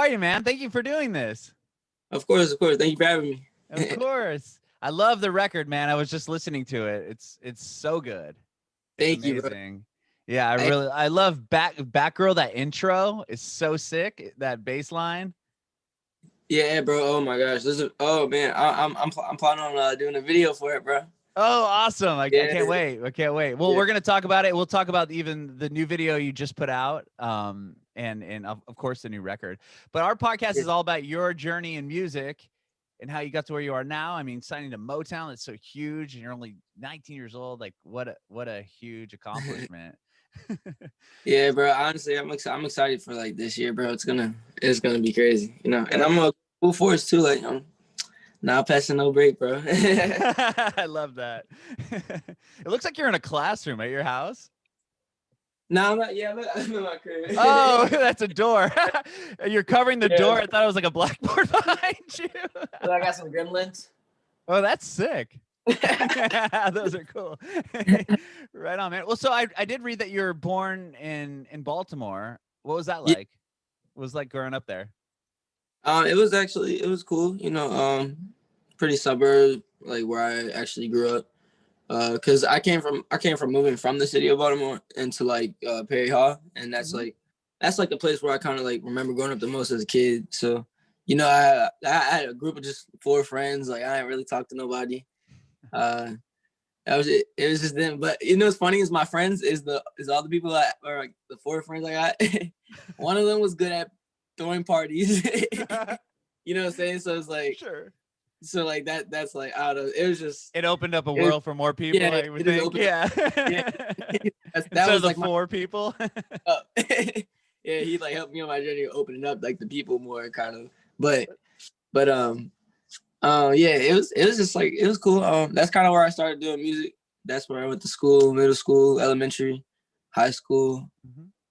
are you, man? Thank you for doing this. Of course, of course. Thank you for having me. Of course. I love the record, man. I was just listening to it. It's so good. It's Thank you, bro. amazing. Yeah, I love back girl. That intro is so sick. That bass line. Yeah, bro. Oh my gosh. Oh man, I'm planning on doing a video for it, bro. Oh, awesome. I Yeah. can't wait. I can't wait. Well, we're going to talk about it. We'll talk about even the new video you just put out. And of course the new record. But our podcast is all about your journey in music and how you got to where you are now. I mean, signing to Motown, that's so huge, and you're only 19 years old. Like what a huge accomplishment. Yeah, bro. Honestly, I'm excited for like this year, bro. It's gonna be crazy, you know. And I'm a full force too, like not passing no break, bro. I love that. It looks like you're in a classroom at your house. No, I'm not. Yeah, I'm in my crib. Oh, that's a door. You're covering the door. I thought it was like a blackboard behind you. I got some gremlins. Oh, that's sick. Those are cool. Right on, man. Well, so I did read that you were born in Baltimore. What was that like? What was like growing up there? It was cool, you know, pretty suburb, like where I actually grew up. Cause I came from moving from the city of Baltimore into like Perry Hall, and that's like the place where I kind of like remember growing up the most as a kid. So, you know, I had a group of just 4 friends. Like I didn't really talk to nobody. That was it. It was just them. But you know what's funny is my friends is all the people that are like the 4 friends I got. One of them was good at throwing parties. You know what I'm saying? So it's like So like that's like out of it was just it opened up a world for more people. Yeah, I would think. Yeah. That was like 4 people. Yeah, he like helped me on my journey opening up like the people more kind of. But yeah, it was just like it was cool. That's kind of where I started doing music. That's where I went to school, middle school, elementary, high school.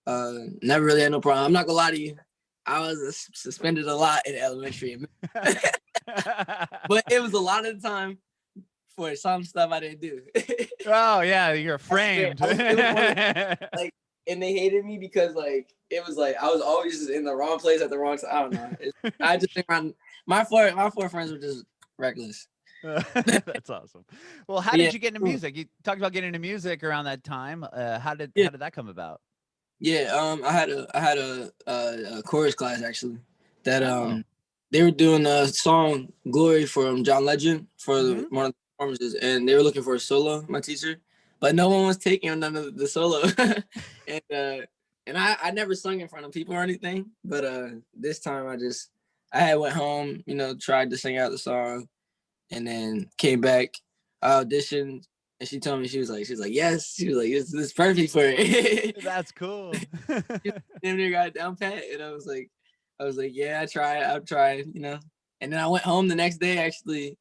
Never really had no problem. I'm not gonna lie to you. I was suspended a lot in elementary. But it was a lot of the time for some stuff I didn't do. Oh yeah, you're framed. Like, and they hated me because like it was like I was always just in the wrong place at the wrong time. I don't know. I just think my four friends were just reckless. That's awesome. Well, how did you get into music? You talked about getting into music around that time. How did that come about? Yeah, I had a chorus class actually that they were doing a song "Glory" from John Legend for one of the performances, and they were looking for a solo. My teacher, but no one was taking none of the solo, and I never sung in front of people or anything. But this time I went home, you know, tried to sing out the song, and then came back. I auditioned. And she told me, she was like, yes. She was like, this is perfect for it. That's cool. Damn near got it down pat. And I was like, yeah, I'll try, you know. And then I went home the next day actually,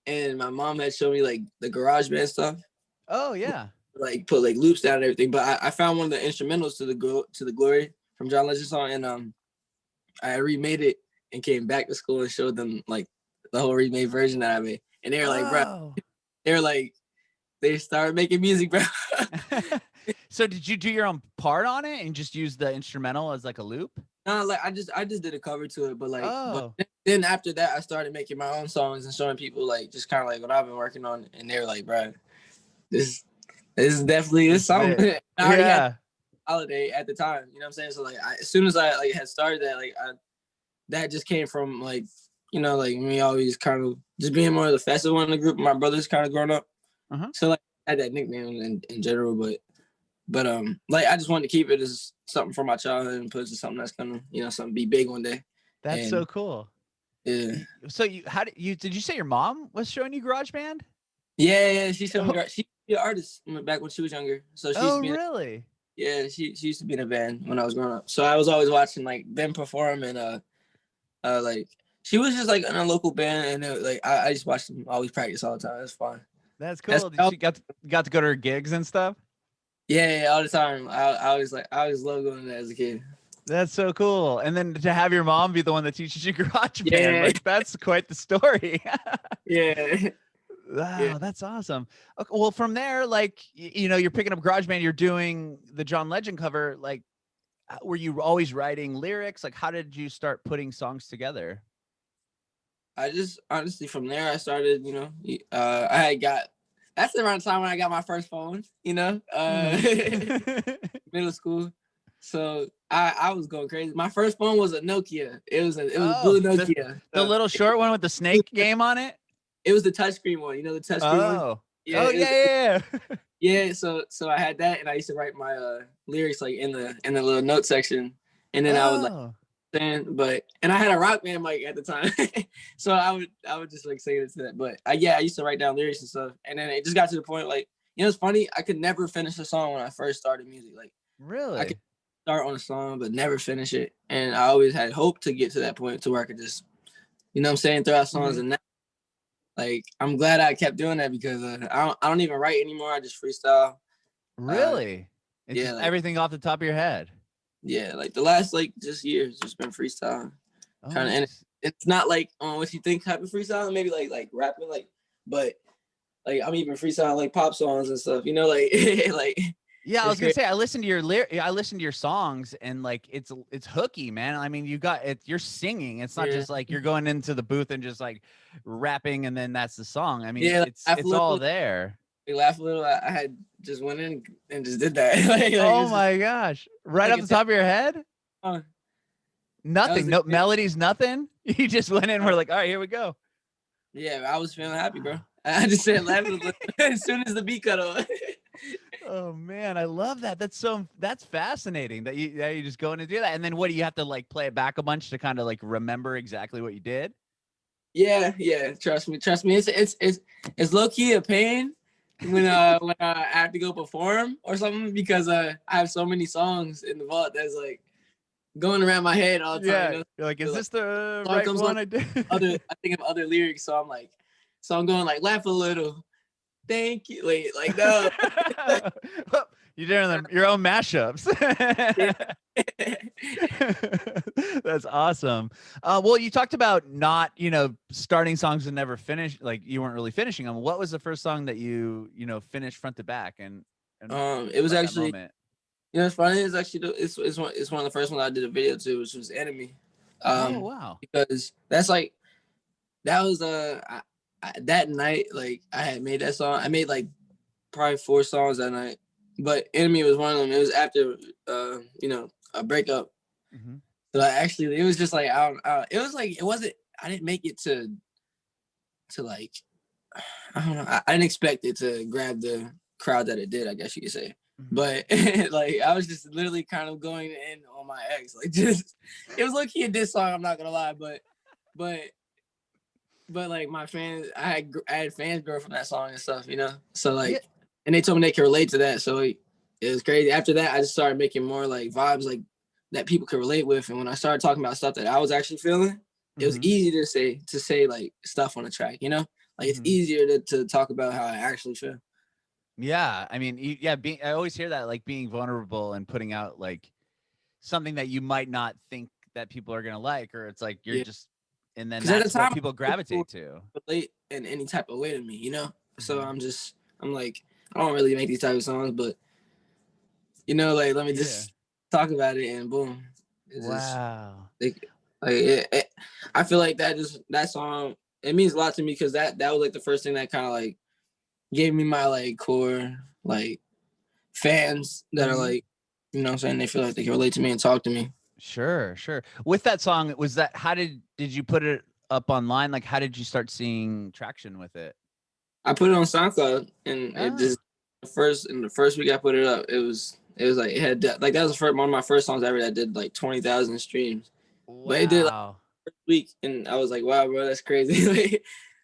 and my mom had shown me like the GarageBand stuff. Oh yeah. Like put like loops down and everything. But I found one of the instrumentals to the Glory from John Legend song, and I remade it and came back to school and showed them like the whole remade version that I made. And they were like, bro, they started making music, bro. So did you do your own part on it and just use the instrumental as like a loop? No, like I just did a cover to it, but like but then after that I started making my own songs and showing people like just kind of like what I've been working on, and they were like, bro, this is definitely a song. I already had Holiday at the time, you know what I'm saying? So like as soon as I like had started that, like that just came from like, you know, like me always kind of just being more of the festive one in the group. My brother's kind of growing up. So like I had that nickname in general, but like I just wanted to keep it as something from my childhood and put it to something that's gonna, you know, something be big one day. That's so cool. Yeah. So did you say your mom was showing you GarageBand? Yeah, she showed me. She was an artist back when she was younger. So she used to be really? Yeah, she used to be in a band when I was growing up. So I was always watching like them perform, and like she was just like in a local band, and like I just watched them always practice all the time. It's fun. That's cool. Did you got to go to her gigs and stuff? Yeah, all the time. I always love going to that as a kid. That's so cool. And then to have your mom be the one that teaches you GarageBand, like that's quite the story. Yeah. Wow, that's awesome. Okay, well, from there, like, you know, you're picking up GarageBand, you're doing the John Legend cover. Like, were you always writing lyrics? Like, how did you start putting songs together? I just honestly from there I started, I had got that's around the time when I got my first phone, middle school. So I was going crazy. My first phone was a Nokia. It was a blue Nokia. The little short one with the snake game on it? It was the touchscreen one, the touchscreen one. Oh. Yeah, Oh yeah. Yeah, so I had that, and I used to write my lyrics like in the little note section, and then I would like saying, and I had a rock band mic at the time, so I would just like say it to that. But I used to write down lyrics and stuff, and then it just got to the point like it's funny. I could never finish a song when I first started music. Like really, I could start on a song but never finish it, and I always had hope to get to that point to where I could just, throw out songs and. Like, I'm glad I kept doing that because I don't even write anymore. I just freestyle. Really? It's just like, everything off the top of your head. Yeah, like the last just years just been freestyle. Oh, kind of, and it's not like what you think type of freestyle. Maybe like rapping, but like I'm even freestyling like pop songs and stuff. Like Yeah, I was gonna say I listened to your songs and like it's hooky, man. I mean, you're singing. It's not just like you're going into the booth and just like rapping and then that's the song. I mean, it's all there. We laugh a little. I had just went in and just did that. Oh my gosh! Right off the top of your head? Nothing. No melodies. Nothing. You just went in. And we're like, all right, here we go. Yeah, I was feeling happy, bro. I just said laughing as soon as the beat cut off. Oh man, I love that. That's fascinating that you just go in and do that. And then what do you have to like play it back a bunch to kind of like remember exactly what you did? Yeah. Trust me. It's low key a pain when I have to go perform or something because I have so many songs in the vault that's like going around my head all the time. You're like, is this the right one I did? I think of other lyrics, so I'm going like laugh a little. Thank you. Wait, like no. You're doing your own mashups. That's awesome. Well, you talked about not, starting songs and never finish, like you weren't really finishing them. What was the first song that you finished front to back? And it was actually, it's funny. It's actually it's one of the first ones I did a video to, which was Enemy. Oh wow! Because that was that night, like I had made that song. I made like probably 4 songs that night, but Enemy was one of them. It was after a breakup. Mm-hmm. So it was just like it was like it wasn't. I didn't make it to like I don't know. I didn't expect it to grab the crowd that it did, I guess you could say. Mm-hmm. But like I was just literally kind of going in on my ex. Like just it was low-key a diss song. I'm not gonna lie, but like my fans, I had fans grow from that song and stuff, So like, and they told me they could relate to that. So it was crazy. After that, I just started making more like vibes like that people could relate with. And when I started talking about stuff that I was actually feeling, it was easy to say like stuff on the track, Like it's easier to talk about how I actually feel. Yeah, I mean, I always hear that like being vulnerable and putting out like something that you might not think that people are gonna like, or it's like you're just. And then that's what people gravitate to. Relate in any type of way to me, So I'm like, I don't really make these type of songs, but like let me just talk about it and boom. Wow. I feel like that song, it means a lot to me because that was like the first thing that kind of like gave me my like core like fans that are like, what I'm saying, they feel like they can relate to me and talk to me. Sure. With that song, how did you put it up online? Like, how did you start seeing traction with it? I put it on SoundCloud, and it just the first week I put it up, it was like it had like that was one of my first songs ever that did like 20,000 streams. Wow. But it did like first week, and I was like, wow, bro, that's crazy.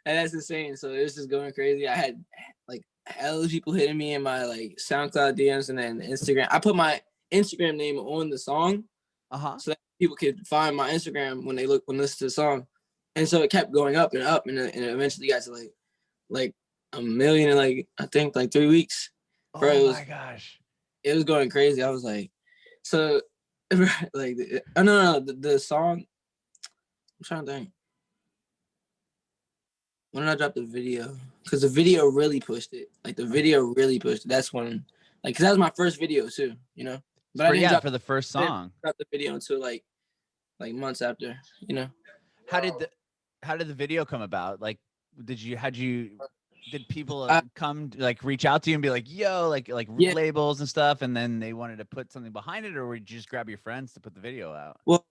And that's insane. So it was just going crazy. I had like hella people hitting me in my like SoundCloud DMs and then Instagram. I put my Instagram name on the song. So that people could find my Instagram when they listen to the song, and so it kept going up and up, and it eventually got to like 1 million in like I think like 3 weeks. Bro, my gosh, it was going crazy. I was like, so like the song. I'm trying to think. When did I drop the video? Because the video really pushed it. Like the video really pushed it. That's when, like, because that was my first video too. But I didn't drop for the first song. the video until like months after, you know. How did the video come about? Like, did people come like reach out to you and be like, yo, like Yeah. labels and stuff, and then they wanted to put something behind it, or would you just grab your friends to put the video out? Well,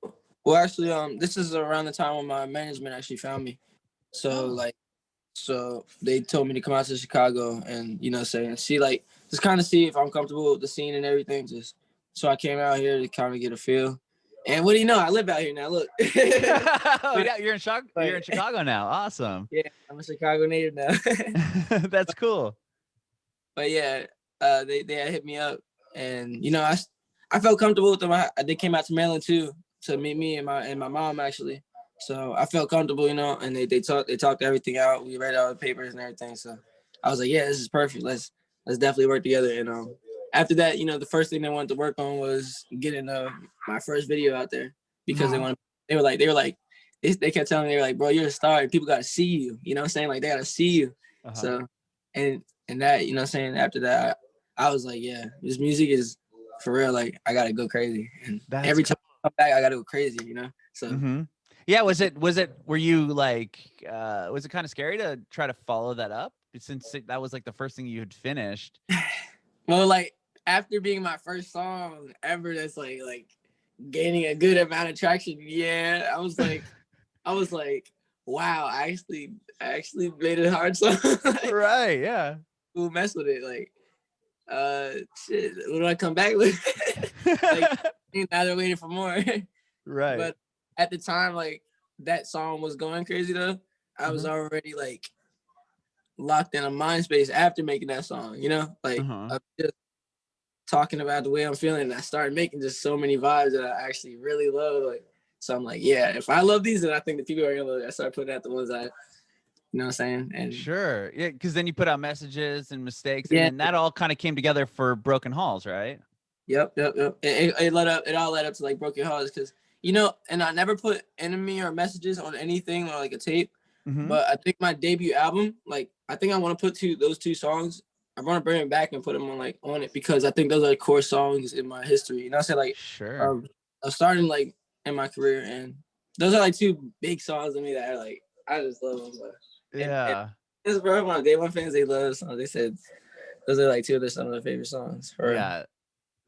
actually, this is around the time when my management actually found me. So so they told me to come out to Chicago and, you know, see, like, just kind of see if I'm comfortable with the scene and everything. So I came out here to kind of get a feel. And what do you know? I live out here now. Look. Oh, yeah, you're in Chicago now. Awesome. Yeah, I'm a Chicago native now. That's cool. But yeah, they had hit me up, and, you know, I felt comfortable with them. They came out to Maryland too to meet me and my mom actually. So I felt comfortable, you know, and they talked everything out. We read all the papers and everything. So I was like, yeah, this is perfect. Let's definitely work together. And after that, you know, the first thing they wanted to work on was getting my first video out there, because they were like, they kept telling me, they were like, bro, you're a star, and people got to see you. You know what I'm saying? Like, they got to see you. So, and that, you know what I'm saying? After that, I was like, yeah, this music is for real. Like, I got to go crazy. And every time I come back, I got to go crazy, you know? So. Yeah. Were you like, was it kind of scary to try to follow that up, since that was like the first thing you had finished? Well, like, after being my first song ever that's like gaining a good amount of traction, yeah, I was like, wow, I actually made a hard song. Right, yeah. Who mess with it? Like, shit, what do I come back with? Like, now they're waiting for more. Right. But at the time, like, that song was going crazy though. I was already like locked in a mind space after making that song, you know? Like, I'm just talking about the way I'm feeling, and I started making just so many vibes that I actually really love. Like, so I'm like, yeah, if I love these, then I think the people are gonna love it. I started putting out the ones you know what I'm saying? And sure, yeah, because then you put out Messages and Mistakes, and then that all kind of came together for Broken Halls, right? Yep. It all led up to like Broken Halls, because, you know, and I never put Enemy or Messages on anything or like a tape. But I think my debut album, like, I think I want to put those two songs. I want to bring them back and put them on it, because I think those are core songs in my history. You know what I'm saying? Like, sure. Starting like in my career, and those are like two big songs to me that are like, I just love them. But, yeah. This is bro, my Day One fans, they love songs. They said those are like some of their favorite songs. Yeah,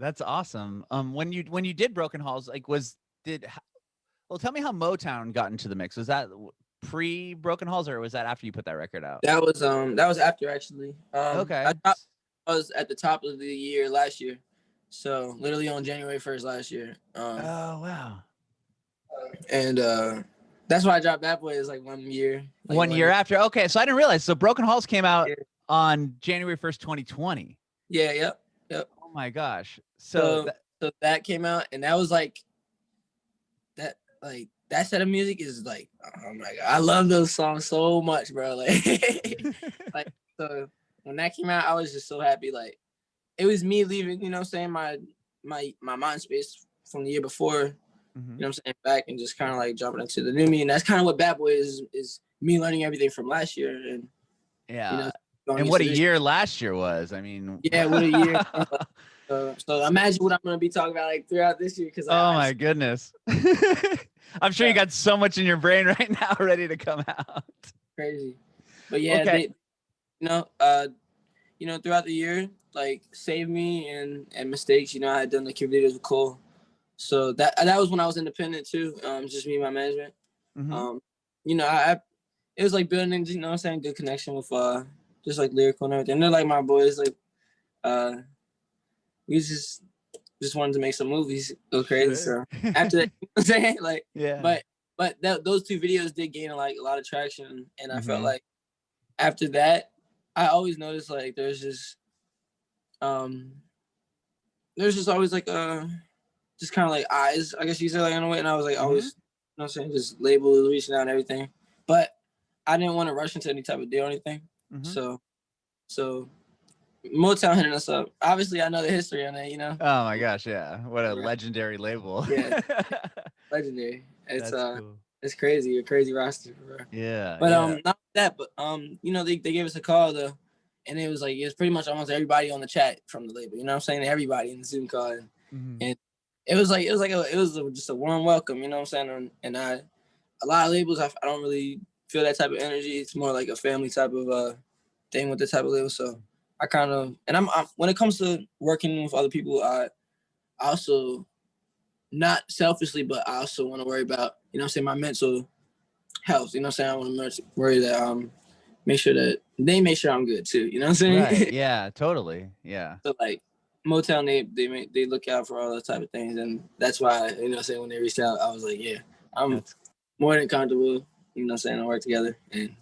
that's awesome. When you did Broken Halls, like, tell me how Motown got into the mix. Was that pre Broken Halls, or was that after you put that record out? That was after, actually. Okay. I was at the top of the year last year, so literally on January 1st last year. Oh wow. And that's why I dropped Bad Boy is like 1 year. Like 1 year after. Okay, so I didn't realize. So Broken Halls came out on January 1st, 2020. Yeah. Yep. Oh my gosh. So that came out, and that was like that. Like, that set of music is like, oh my god, I love those songs so much, bro. Like, so when that came out, I was just so happy. Like, it was me leaving, you know what I'm saying, my mind space from the year before, you know what I'm saying, back, and just kind of like jumping into the new me. And that's kind of what Bad Boy is me learning everything from last year. And yeah, you know, and what a year last year was. I mean, yeah, what a year. So imagine what I'm going to be talking about like throughout this year. Because my goodness. I'm sure you got so much in your brain right now ready to come out. Crazy. But yeah, okay. you know, throughout the year, like Save Me and Mistakes, you know, I had done the videos with Cole. So that was when I was independent too. Just me and my management. You know, it was like building, you know what I'm saying, good connection with just like lyrical and everything. They're like my boys, like we just wanted to make some movies, go crazy. Sure. So after that, you know what I'm saying, like, yeah. But those two videos did gain like a lot of traction, and I felt like after that, I always noticed like there's just always like just kind of like eyes, I guess you say, like, in a way, and I was like always, you know what I'm saying, just labels, reaching out and everything, but I didn't want to rush into any type of deal or anything. So Motown hitting us up. Obviously, I know the history on it, you know. Oh my gosh, yeah! What a legendary label. Yeah, legendary. It's cool. It's crazy, a crazy roster. Bro. Yeah. But not that, but you know, they gave us a call though, and it was pretty much almost everybody on the chat from the label. You know what I'm saying? Everybody in the Zoom call. And Mhm. and it was just a warm welcome, you know what I'm saying? And a lot of labels, I don't really feel that type of energy. It's more like a family type of thing with the type of label. So I kind of, and I'm when it comes to working with other people, I also, not selfishly, but I also want to worry about, you know what I'm saying, my mental health. You know what I'm saying? I want to worry that make sure that they make sure I'm good too. You know what I'm saying? Right. Yeah, totally. Yeah. So like Motown, they look out for all those type of things, and that's why, you know what I'm saying, when they reached out, I was like, yeah, I'm That's more than comfortable. You know what I'm saying? To work together, and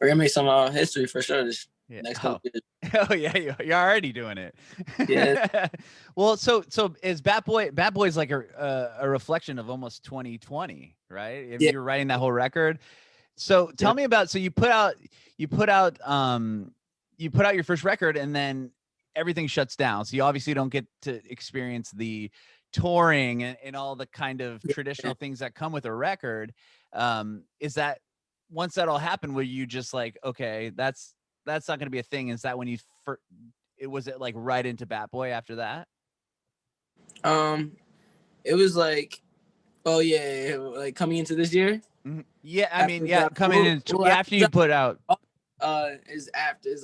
we're gonna make some history for sure this yeah. next Oh. couple years. Oh yeah, you're already doing it. Yeah. Well, so is Bad Boy's like a reflection of almost 2020, right? If Yeah. you're writing that whole record. So tell Yeah. me about, so you put out your first record, and then everything shuts down. So you obviously don't get to experience the touring and all the kind of traditional things that come with a record. Is that, once that all happened, were you just like, okay, that's not going to be a thing? Is that when was it like right into Bat Boy after that? It was like, oh yeah, like coming into this year. Yeah, I mean, After yeah, coming in after you put out. Is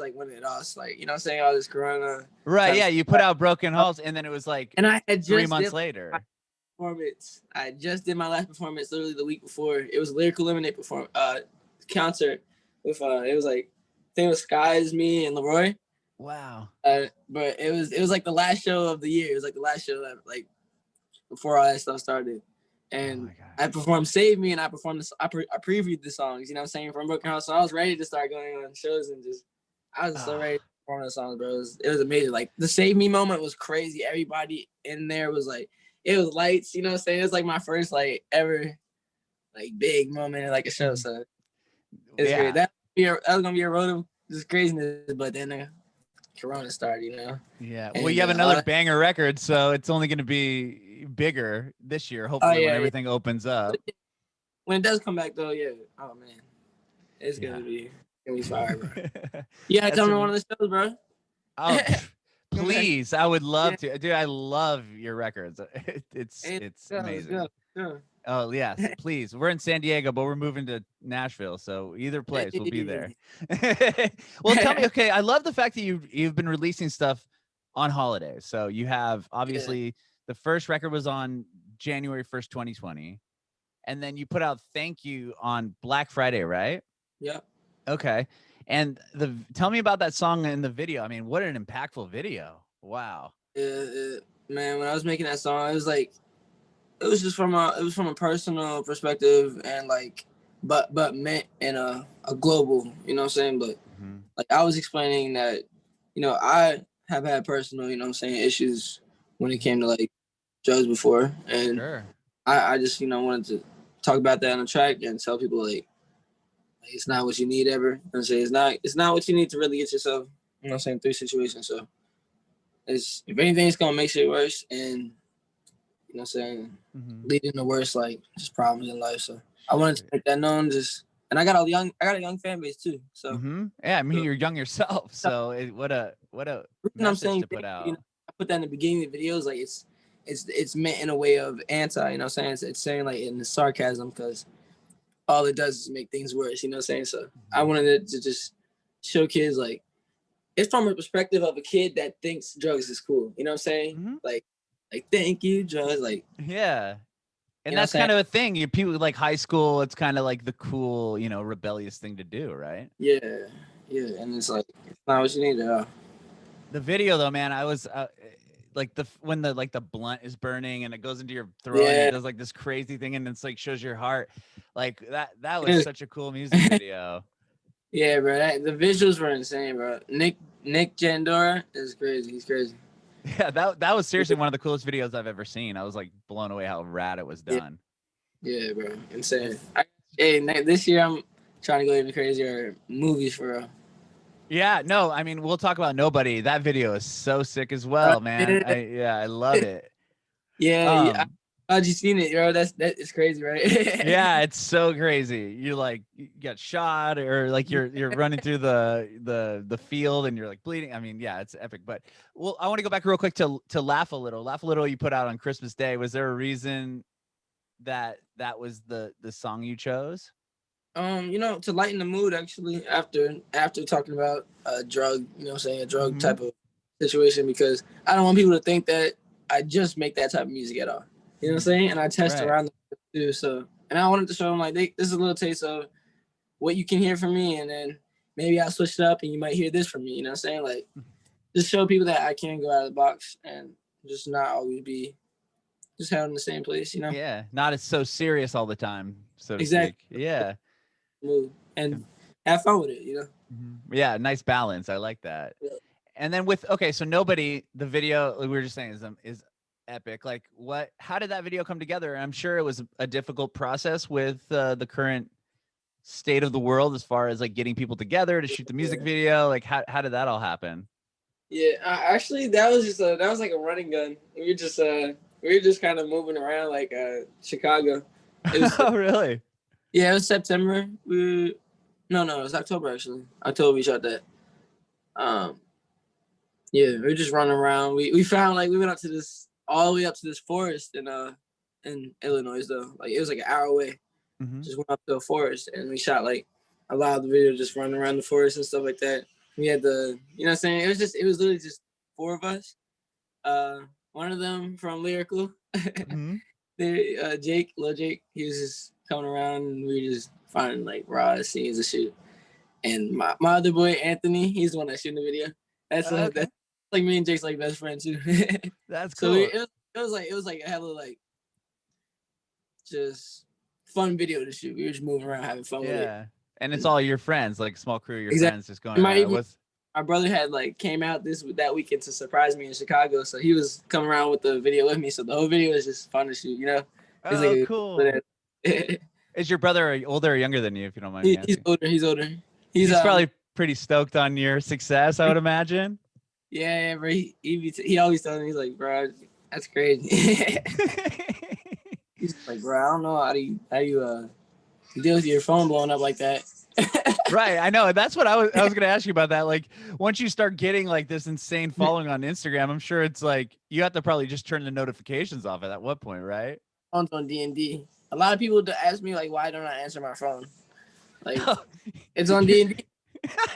like when it all, like, you know what I'm saying, all this corona Right, type yeah, of you stuff. put out Broken Halls, and then it was like And I had 3 just months did later. performance. I just did my last performance literally the week before. It was Lyrical Lemonade concert with it was like, I think it was Skies, me, and Leroy. Wow. But it was like the last show of the year. It was like the last show that, like, before all that stuff started. And I performed Save Me, and I performed this. I previewed the songs, you know what I'm saying, from Broken House. So I was ready to start going on shows, and I was so ready to perform the songs, bro. It was amazing. Like, the Save Me moment was crazy. Everybody in there was like, it was lights, you know what I'm saying? It was like my first like ever like big moment in like a show. So it's great. That was gonna be a road of just craziness, but then Corona started, you know. Yeah. And, well, you have another banger record, so it's only going to be bigger this year, hopefully, when everything opens up. When it does come back, though, yeah. Oh man, it's gonna be fire, bro. Yeah, come to one of the shows, bro. Oh, please, I would love to, dude. I love your records. It's amazing. Let's go. Oh yes, please. We're in San Diego, but we're moving to Nashville, so either place we'll be there. Well, tell me, okay, I love the fact that you've been releasing stuff on holidays. So you have, obviously, the first record was on January 1st, 2020, and then you put out Thank You on Black Friday, right? Yeah. Okay. And tell me about that song in the video. I mean, what an impactful video. Wow. Man, when I was making that song, it was just from a personal perspective, and like, but meant in a global, you know what I'm saying? But like, I was explaining that, you know, I have had personal, you know what I'm saying, issues when it came to like drugs before, and I just, you know, wanted to talk about that on the track and tell people like it's not what you need ever. You know what I'm saying? It's not what you need to really get yourself, you know what I'm saying, through situations. So if anything, it's gonna make shit worse, and you know what I'm saying, leading to worse, like, just problems in life. So I wanted to make that known, and I got a young fan base too. So yeah, I mean, you're young yourself, so what a message to put out. You know, I put that in the beginning of the videos, like it's meant in a way of anti, you know what I'm saying? It's saying like in the sarcasm, because all it does is make things worse, you know what I'm saying? So I wanted it to just show kids, like, it's from a perspective of a kid that thinks drugs is cool, you know what I'm saying? Like thank you, drugs, like, yeah. And that's kind of a thing. People like high school, it's kind of like the cool, you know, rebellious thing to do, right? Yeah, and it's like, it's not what you need to. The video though, man, I was like when the blunt is burning and it goes into your throat and it does like this crazy thing and it's like shows your heart, like that was such a cool music video. Yeah, bro, the visuals were insane, bro. Nick Jandora is crazy. He's crazy. Yeah, that was seriously one of the coolest videos I've ever seen. I was like blown away how rad it was done. Yeah, bro, insane. This year I'm trying to go even crazier movies for real. Yeah, no, I mean, we'll talk about Nobody. That video is so sick as well, man. I love it. Yeah. How'd you seen it, bro? That is crazy, right? Yeah, it's so crazy. You like you got shot, or like you're running through the field and you're like bleeding. I mean, yeah, it's epic. But well, I want to go back real quick to Laugh a Little. Laugh a Little you put out on Christmas Day. Was there a reason that was the song you chose? You know, to lighten the mood actually after talking about a drug, you know what I'm saying, a drug type of situation, because I don't want people to think that I just make that type of music at all. You know what I'm saying? And I test around too. So, and I wanted to show them like this is a little taste of what you can hear from me, and then maybe I'll switch it up and you might hear this from me. You know what I'm saying? Like just show people that I can go out of the box and just not always be just held in the same place, you know? Yeah, not as so serious all the time, so to Exactly. speak. Yeah. Move and have fun with it, you know? Yeah, nice balance. I like that. Yeah. And then with so Nobody, the video we were just saying is epic. Like how did that video come together? I'm sure it was a difficult process with the current state of the world as far as like getting people together to shoot the music video. Like how did that all happen? Yeah, actually that was just that was like a running gun. We were just kind of moving around like Chicago. It was, oh, really? Yeah, it was September. No, it was October actually. October we shot that. Yeah, we were just running around. We found like we went up to this all the way up to this forest in Illinois though. Like it was like an hour away. Just went up to a forest and we shot like a lot of the video just running around the forest and stuff like that. We had you know what I'm saying? It was literally just 4 of us. One of them from Lyrical. Jake, Lil Jake, he was just coming around and we were just finding like raw scenes to shoot. And my other boy, Anthony, he's the one that's shooting the video. That's like me and Jake's like best friend too. That's cool. So it was like a hella like just fun video to shoot. We were just moving around having fun with it. Yeah. And it's all your friends, like small crew, your friends just going around. My brother had like came out that weekend to surprise me in Chicago, so he was coming around with the video with me. So the whole video was just fun to shoot, you know. Oh, cool. Is your brother older or younger than you, if you don't mind? He's older. He's probably pretty stoked on your success, I would imagine. Yeah, bro. He always tells me, he's like, bro, that's crazy. He's like, bro, I don't know how you deal with your phone blowing up like that. Right, I know. That's what I was going to ask you about that. Like, once you start getting like this insane following on Instagram, I'm sure it's like you have to probably just turn the notifications off at what point, right? On D&D. A lot of people ask me like, why don't I answer my phone? Like, it's on D&D.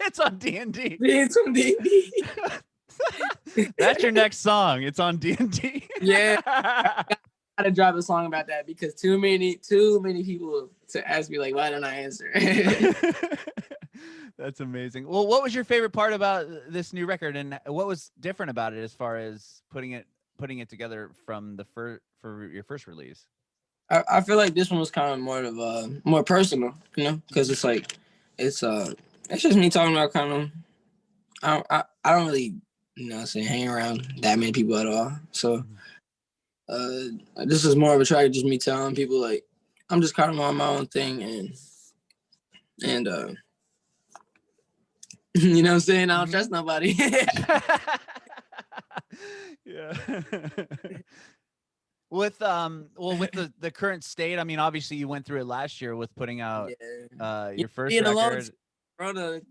It's on D&D. It's on D&D. That's your next song. It's on D&D. Yeah. I gotta drop a song about that because too many people to ask me like, why don't I answer? That's amazing. Well, what was your favorite part about this new record, and what was different about it as far as putting it together from for your first release? I feel like this one was kind of more personal, you know, because it's like it's just me talking about kind of I don't really, you know, hang around that many people at all. So this is more of a track, just me telling people like I'm just kind of on my own thing and you know what I'm saying? I don't trust nobody. Yeah. With with the current state, I mean, obviously you went through it last year with putting out your first record.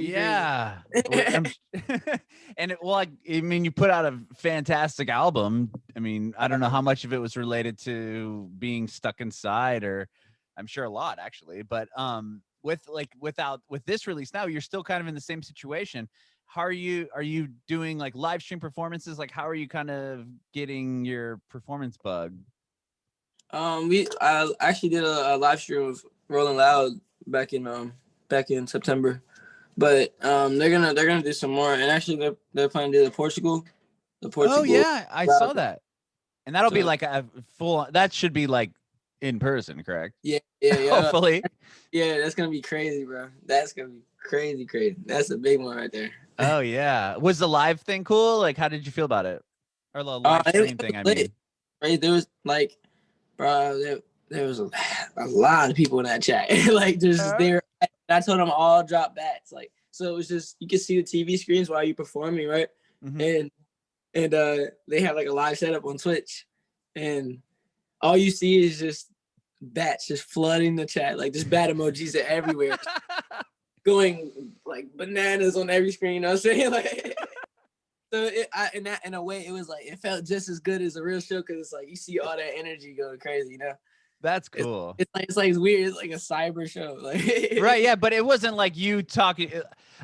Yeah. And I mean, you put out a fantastic album. I mean, I don't know how much of it was related to being stuck inside, or I'm sure a lot actually, but with this release now, you're still kind of in the same situation. How are you doing like live stream performances? Like, how are you kind of getting your performance bug? I actually did a live stream with Rolling Loud back in September, but they're gonna do some more, and actually they're planning to do the Portugal. Oh yeah, I saw that, and that'll be like a full. That should be like in person, correct? Yeah. Hopefully. Yeah, that's gonna be crazy, bro. That's gonna be crazy. That's a big one right there. Oh yeah, was the live thing cool? Like, how did you feel about it? Or the live stream thing? I mean, right, there was like, bro, there was a lot of people in that chat. Like, there. I told them all drop bats. Like, so it was just you can see the TV screens while you're performing, right? And they have like a live setup on Twitch, and all you see is just bats just flooding the chat, like just bat emojis are everywhere, going like bananas on every screen. You know what I'm saying? Like, so in a way, it was like it felt just as good as a real show because it's like you see all that energy going crazy. You know? That's cool. It's like it's weird. It's like a cyber show. Like right, yeah, but it wasn't like you talking.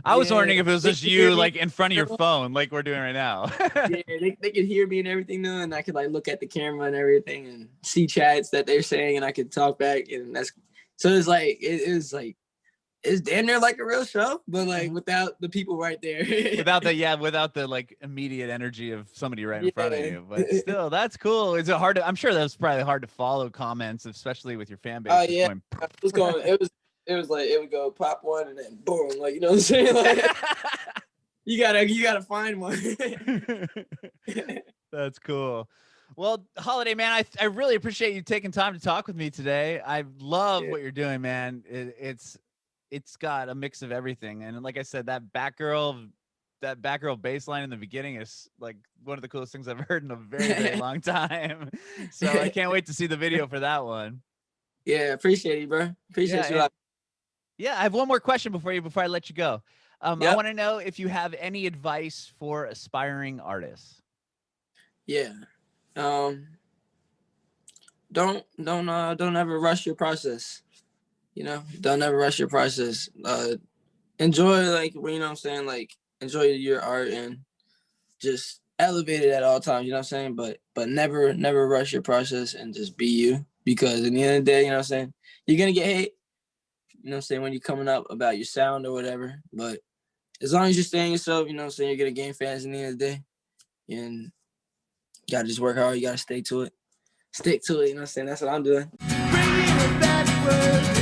I was wondering if it was just you like in front of your phone, like we're doing right now. Yeah, they could hear me and everything now, and I could like look at the camera and everything and see chats that they're saying, and I could talk back, and that's so it's like it's like it's damn near like a real show, but like without the people right there. without the like immediate energy of somebody right in front of you. But still, that's cool. Is it hard to, I'm sure that was probably hard to follow comments, especially with your fan base. Oh yeah. It was like it would go pop one and then boom, like you know what I'm saying? Like you gotta find one. That's cool. Well, Holiday, man, I really appreciate you taking time to talk with me today. I love what you're doing, man. It's got a mix of everything. And like I said, that Batgirl bass line in the beginning is like one of the coolest things I've heard in a very, very long time. So I can't wait to see the video for that one. Yeah, appreciate you, bro. Appreciate you. Yeah, I have one more question before I let you go. I Yep. want to know if you have any advice for aspiring artists. Yeah. Don't ever rush your process. You know, don't ever rush your process. Enjoy, like, you know what I'm saying? Like, enjoy your art and just elevate it at all times, you know what I'm saying? But never rush your process and just be you. Because in the end of the day, you know what I'm saying? You're going to get hate, you know what I'm saying, when you're coming up about your sound or whatever. But as long as you're staying yourself, you know what I'm saying, you're going to gain fans in the end of the day. And you got to just work hard. You got to stay to it. Stick to it, you know what I'm saying? That's what I'm doing. Bringing it backwards.